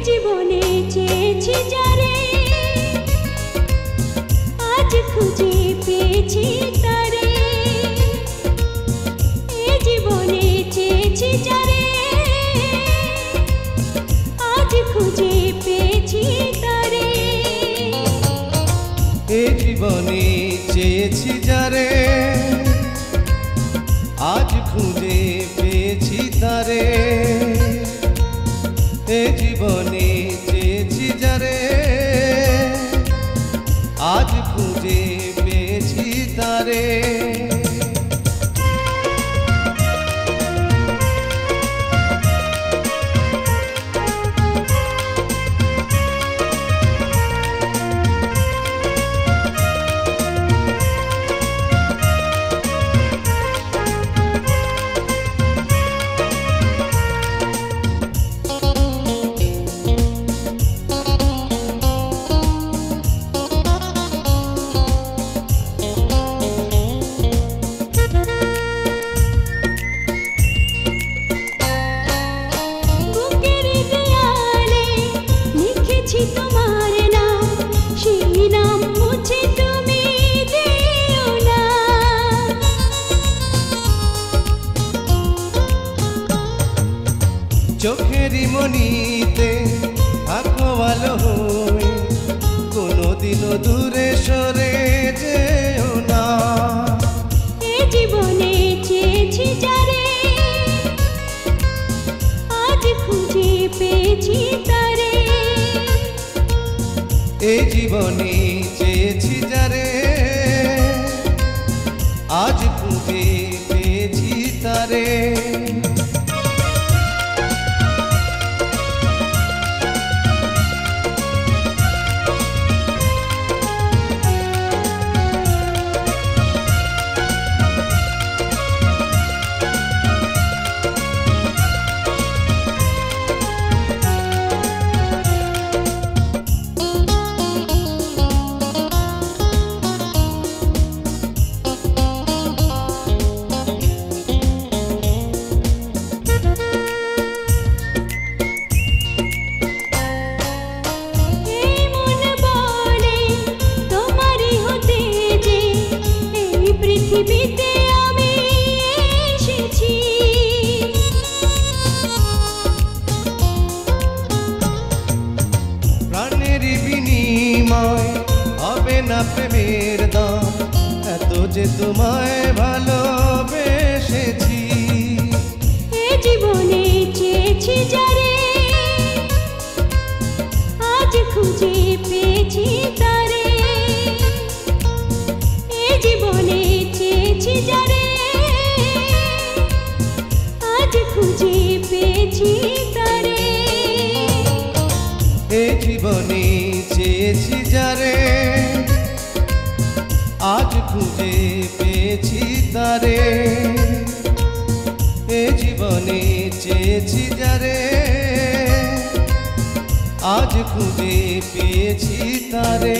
জীবনে চেয়েছি যারে আজ খুঁজে পেয়েছি তারে এ জীবনে চেয়েছি যারে আজ খুঁজে পেয়েছি তারে এ জীবনে চেয়েছি যারে আজ খুঁজে পেয়েছি তারে এ জীবনে চেয়েছি যারে আজ খুঁজে পেয়েছি তারে তোমার নাম সেই নাম মুছে তুমি দিও না চোখেরই মনিতে থাকো ভালো হয়ে কোনোদিনও দূরে সরে যেও না এ জীবনে চেয়েছি যারে আজ খুঁজে পেয়েছি তারে এ জীবনে চেয়েছি যারে আজ খুঁজে পেয়েছি তারে পৃথিবীতে আমি এসেছি প্রাণের বিনিময় হবে না প্রেমের দাম এত যে তোমায় ভালোবেসেছি এ জীবনে চেয়েছি যারে আজ খুঁজে পেয়েছি তারে এ জীবনে চেয়েছি যারে আজ খুঁজে পেয়েছি তারে এ জীবনে চেয়েছি যারে আজ খুঁজে পেয়েছি তারে এ জীবনে চেয়েছি যারে আজ খুঁজে পেয়েছি তারে।